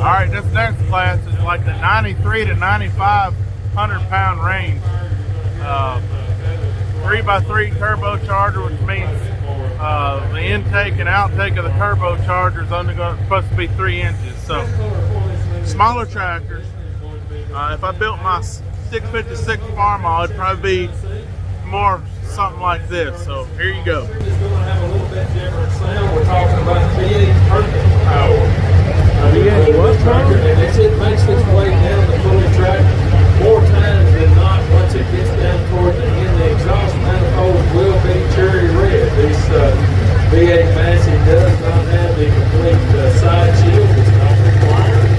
All right, this next class is like the 93 to 95 100-pound range. 3x3 turbocharger, which means the intake and outtake of the turbocharger is only supposed to be 3 inches. So smaller tractors. If I built my 656 farm, it'd probably be more something like this. So here you go. It's going to have a little bit different sound. We're talking about V8 perfect power. V8 what power? And it makes its way down the pulley track more times than not. Once it gets down toward the end, the exhaust manifold will be cherry red. This V8 Massey does not have the complete side shield. It's not required.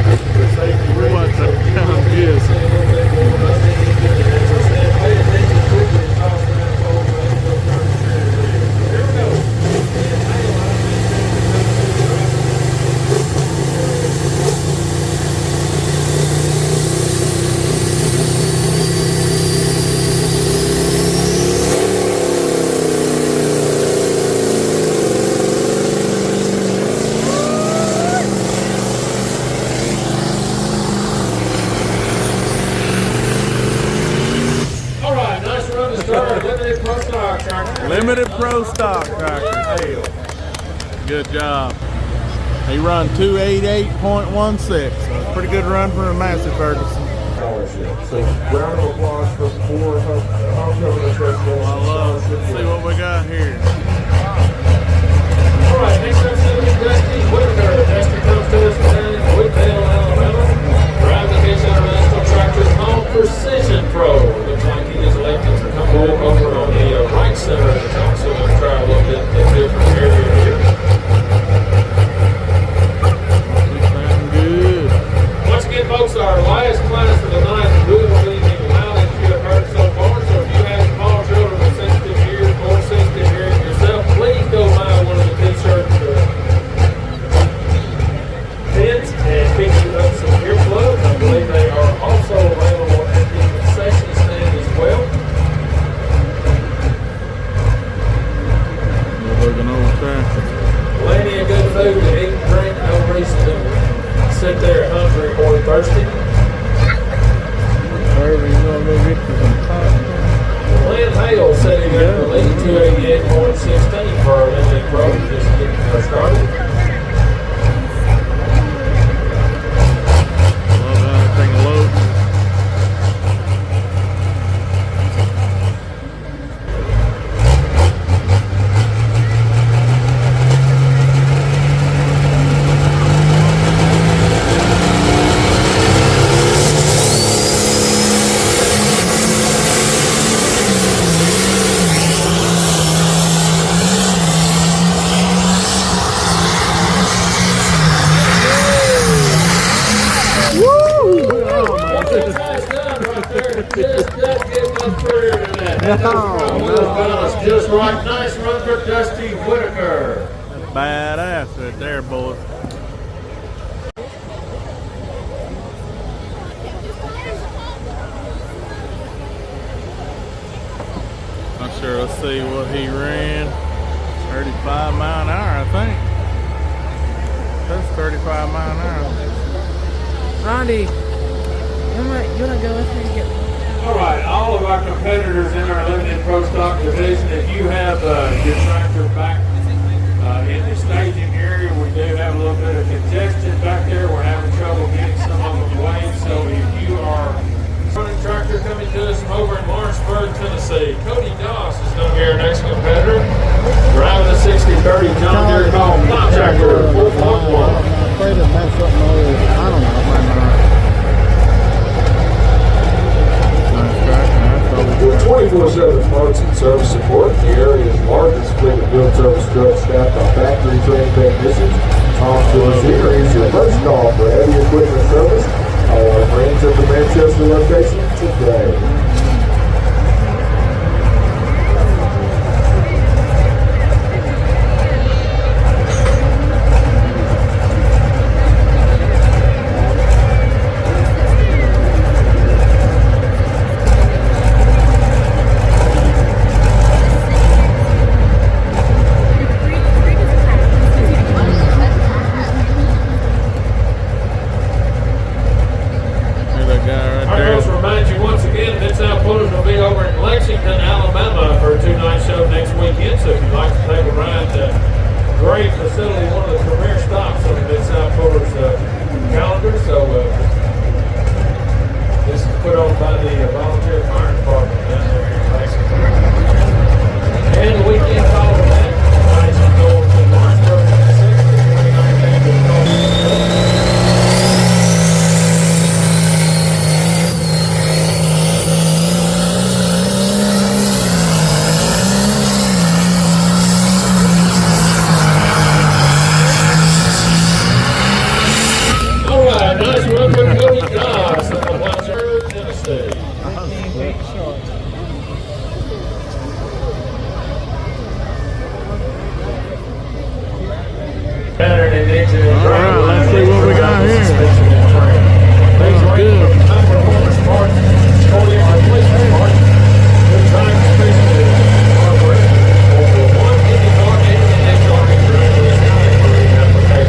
For safety reasons, so you want to say a little bit more about the engine. And as I said, pay attention to the exhaust manifold. It'll turn cherry red. Here we go. Limited Pro Stock tractor. Good job. He run 288.16. So it's a pretty good run for a Massey Ferguson. So round of applause for 4 homecoming festival. I love it. Let's see what we got here. All right, next up, Dusty Whitaker. Dusty comes to us from Woodville, Alabama. Driving the International Tractor called Precision Pro. Looks like he is elected to come over on the right center of the top, so let's try a little bit of a different area here. Good. Once again, folks, our last class for the night will be the mileage you have heard so far. So if you have small children with sensitive ears or sensitive hearing yourself, please go buy one of the t-shirts or pins and pick you up some earplugs. I believe they are also available at the concession stand as well. Looking over traffic. Plenty of good food to eat and drink. No reason to sit there hungry or thirsty. Wherever you want to go get you some pasta. Lynn Hale setting up the lead 288.16 for our Lindley Pro. Just getting her started. Love how that thing loads. Just right, nice run for Dusty Whitaker. Badass right there, boys. Not sure. Let's see what he ran. 35 mile an hour, I think. That's 35 mile an hour. Ronnie, you wanna go with me to get? All right, all of our competitors in our limited pro stock division, if you have your tractor back in the staging area, we do have a little bit of congestion back there. We're having trouble getting some of them waved. So if you are running tractor coming to us from over in Lawrenceburg, Tennessee, Cody Doss is going to be our next competitor. Driving a 6030 John Deere called Plow Tractor 4.1. I'm afraid to mess up my old, I don't know, my mind. With 24/7 parts and service support, the area's largest fleet of field service trucks staffed by factory trained technicians. Tom Cedar is your first call for heavy equipment service. All our friends at the Manchester location today. Nice run for Cody Doss from Whitaker, Tennessee. Pattern and engine and All right, let's see what we got here. Things Good. good. High performance parts, Cody replacement parts. Good time spacing hardware. Over 1 IndyCar and NHRA application.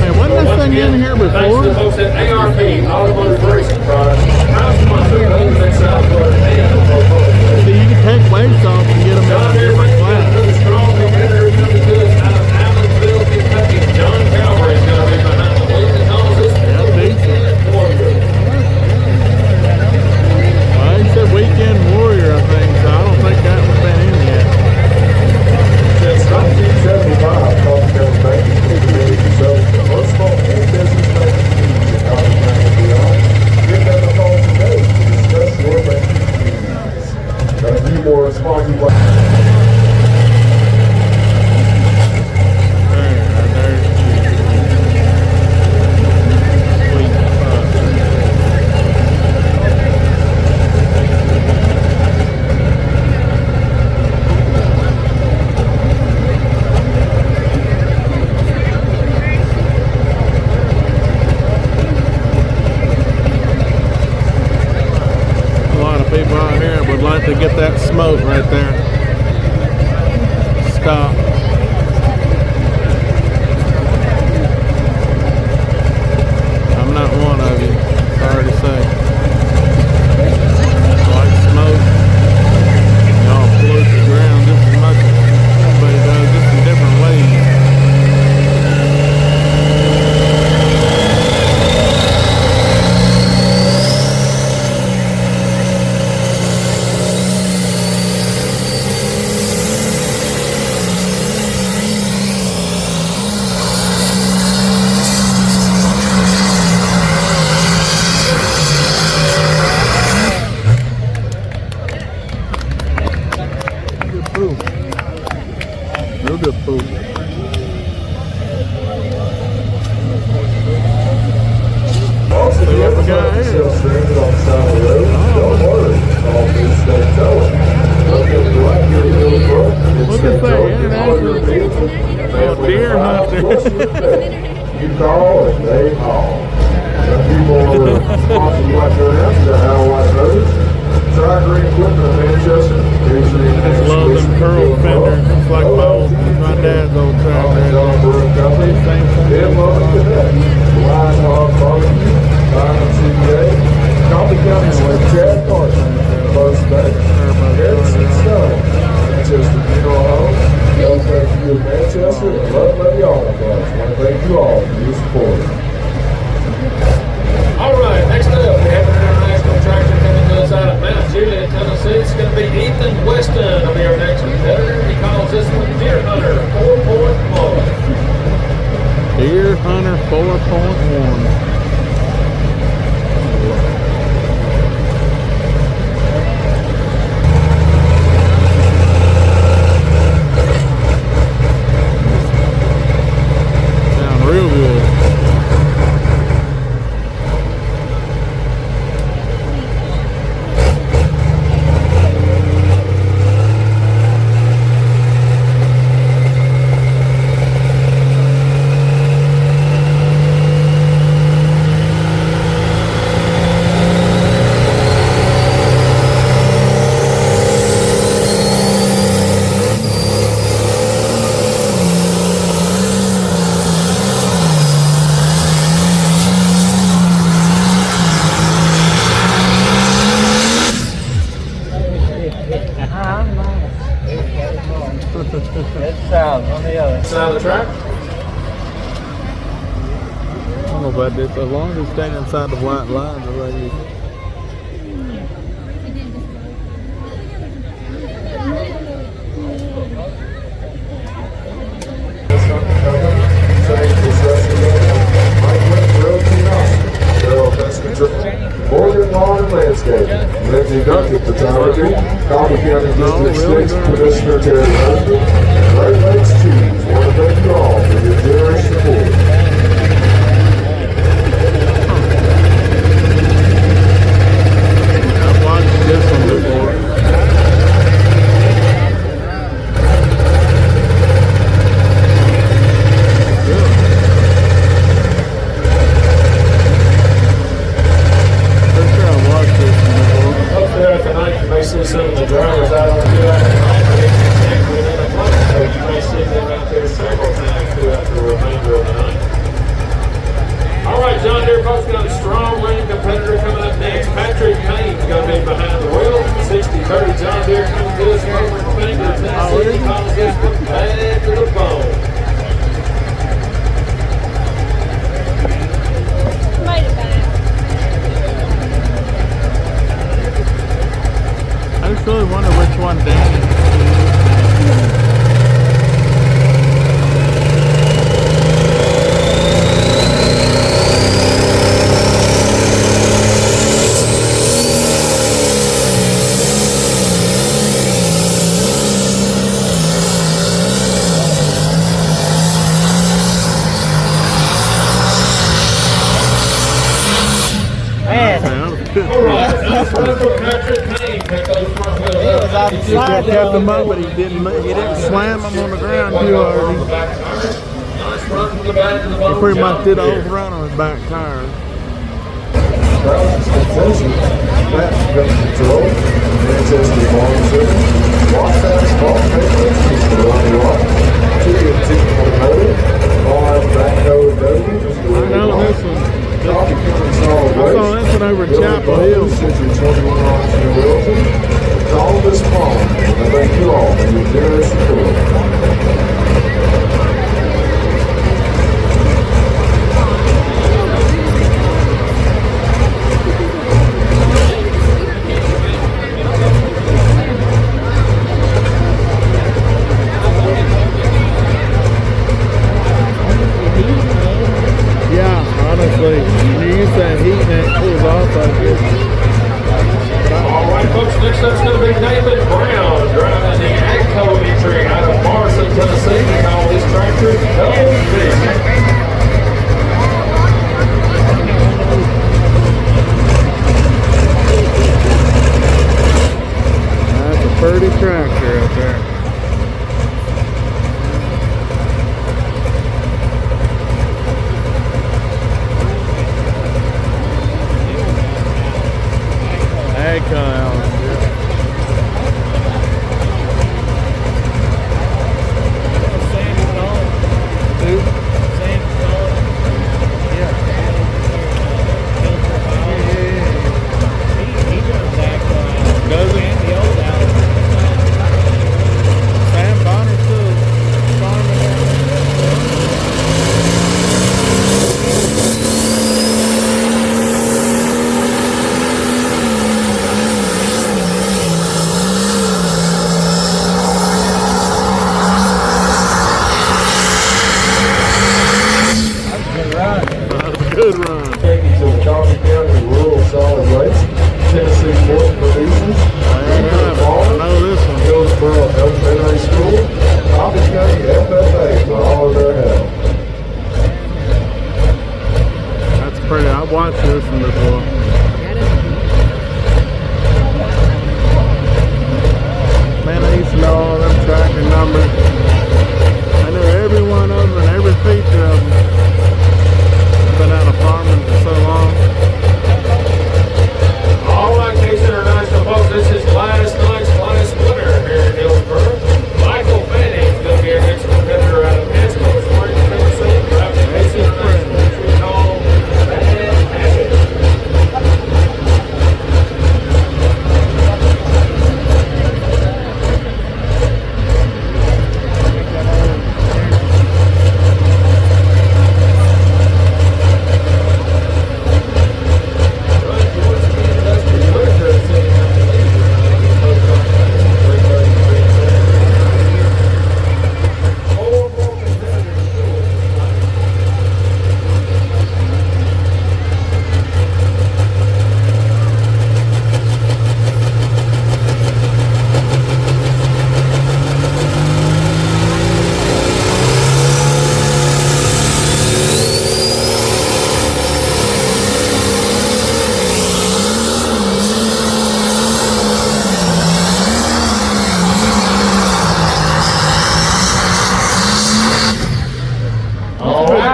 Hey, wasn't this thing in here Thanks to before? the folks at ARP, Automotive Racing Products. Proud sponsor of the South Florida and the Portfolio. See, you can take weights off and get them in a different class. Another strong competitor coming to us out of Allenville, Kentucky. John Calvary is going to be behind the wheel and causes. Yeah, decent. Well, he said Weekend Warrior, I think, so I don't think that one's been in yet. Since 1975, Coffee County Bank has been committed to serving both small and business banking needs in Coffee County and beyond. Give them a call today to discuss your banking needs. Got a few more responsive. People out here would like to get that smoke right there. Stop. I'm not one of you, sorry to say. I like smoke. Y'all pollute the ground just as much as everybody does, just in different ways. Real good food. Also, See if you what ever we got find here. yourself stranded on the side of the road, don't worry. Call Mid-State Towing. Located right here in Hillsborough, Mid-State say? Towing can haul your vehicle. deer hunter. You call and they haul. Some people are sponsored like their answer to Al White Motors. Try Green Equipment of Manchester. Just love them curl fenders. It's like my dad's old tractor. John Brewer Company. Same thing. Then Love Connect. Wise Hog Barbecue. Diamond CPA. Coffee County with Chad Carson. First Bank. Harrison Stone. Manchester Funeral Home. LKQ of Manchester. And Love Levy Auto Clubs. I want to thank you all for your support. All right, next up, we have an international tractor coming to us out of Mount Juliet, Tennessee. It's going to be Ethan Weston will be our next competitor. He calls this one Deer Hunter 4.1. Deer Hunter 4.1. Sound real good. Side of the track. I don't know about this. As long as it's staying inside the white lines, I like it. Morgan Lawn and Landscaping. Lindsay Duncan Photography. Coffee County District 6 Commissioner Terry Husband. Great Lakes Cheese. Want to thank you all for your generous support. John Deere folks got a strong running competitor coming up next. Patrick Kane's going to be behind the wheel. 60-30 John Deere coming to us from Whitaker, Tennessee. Calls us from bad to the bone. I just really wonder which one Danny is. All right, nice run from Patrick Kane. Pick those front wheels up. He kept him up, but he didn't slam him on the ground too hard. Nice run from the back to the bottom. He pretty much did overrun on his back tire. Balance conclusion. Matt got control. Manchester Farm Center. Lost fast ball. Patriots. Mr. Ronnie Rock. 2 and 2 for the motor. Five back nose W. I know this one. Coffee County Solid I saw this one over at Chapel Hill. Century 21 Orange in Wilson. Call this farm. And thank you all for your generous support. Honestly, when you use that heat and it cools off like this. All right, folks, next up's going to be David Brown driving the AGCO entry out of Morrison, Tennessee. They call this tractor Double Fish. That's a pretty tractor up there. Good run. Thank you to the Coffee County Rural Solid Waste, Tennessee Pork Producers, I know this one. Hillsboro Elementary School, Coffee County FFA for all of their help. That's pretty. I've watched this one before. Man, I used to know all them tractor numbers. I knew every one of them and every feature of them. Been out of farming for so long. All right, Case International folks, this is last night's class winner here in Hillsboro. Michael Fanning's going to be our next competitor out of Eskimo Springs, Tennessee. Driving Case International, which we call Bad Habit.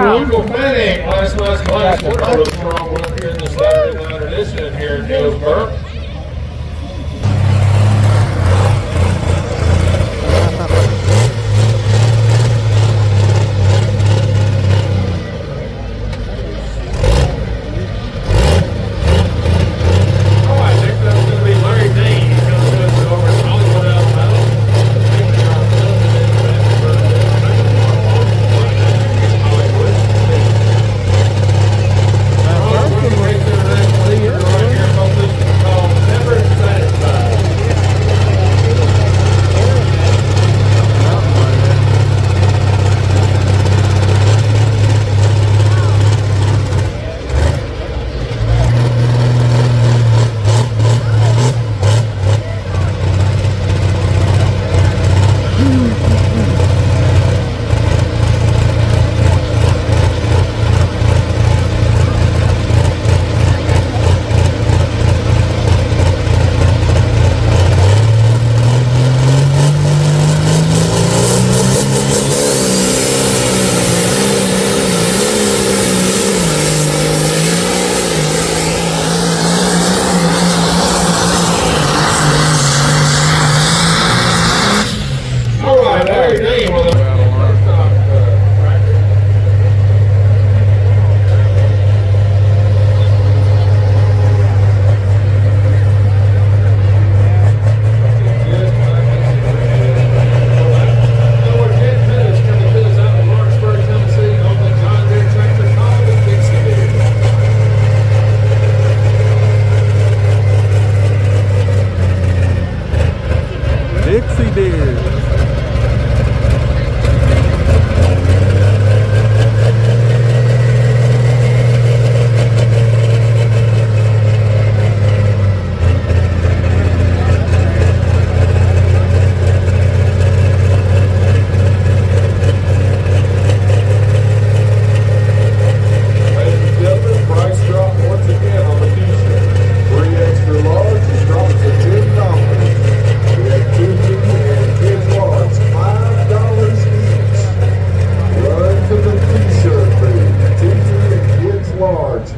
Michael Fanning, last night's class winner, real strong one here in the Saturday night edition here in Hillsboro.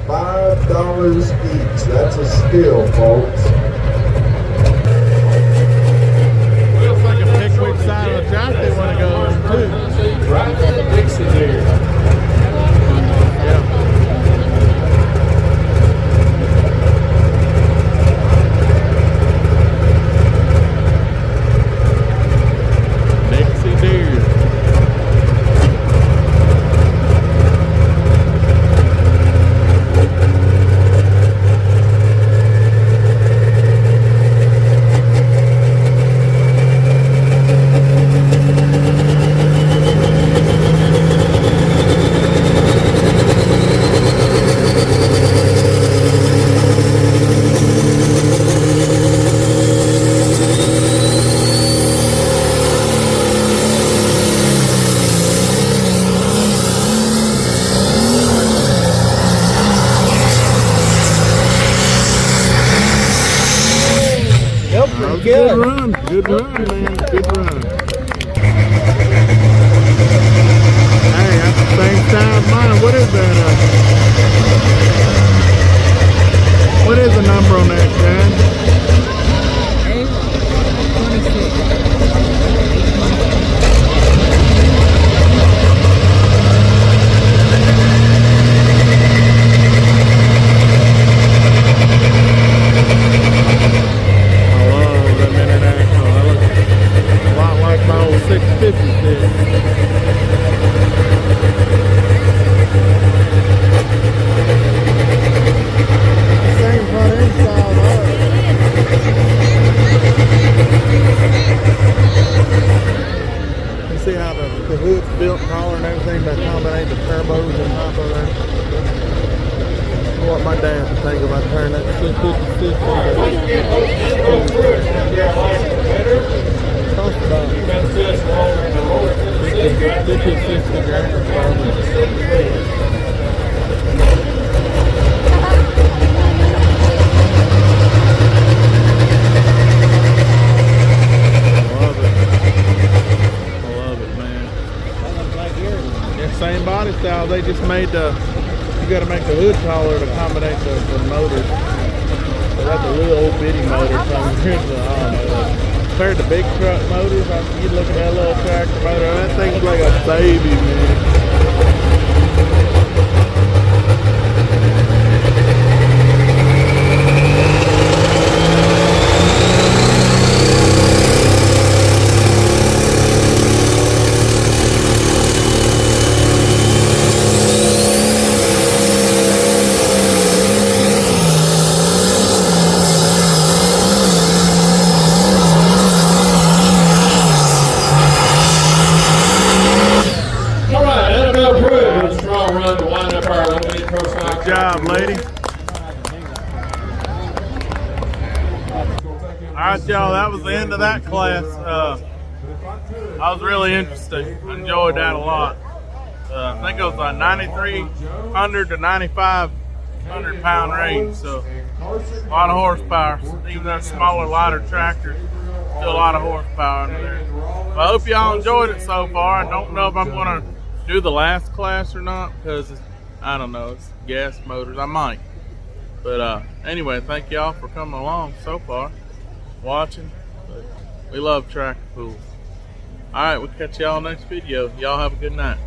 cards, $5 each. That's a steal, folks. Looks like a pick which side of the track they want to go in too. Right to the Dixie there. Yeah. Dixie Deer. Good run, man. Good run. Hey, that's the same style of mine. What is that? What is the number on that, Chad? 656. Same front end style, You see how the hood's built taller and everything by combinate the turbos on top of there. What my dad would think about turning that 656 cost about 50-60 grand probably. Same body style, they just made the, you got to make the hood taller to accommodate the motors. So that's a little old bitty motor. So here's the, I don't know, compared to big truck motors, you look at that little tractor motor, that thing's like a baby, man. Good job, lady. Alright, y'all, that was the end of that class. I was really interested. I enjoyed that a lot. I think it was a 9,300 to 9,500 pound range, so a lot of horsepower. Even that smaller, lighter tractor, still a lot of horsepower under there. Well, I hope y'all enjoyed it so far. I don't know if I'm going to do the last class or not, because I don't know, it's gas motors. I might. But anyway, thank y'all for coming along so far, watching. But we love tractor pools. Alright, we'll catch y'all next video. Y'all have a good night.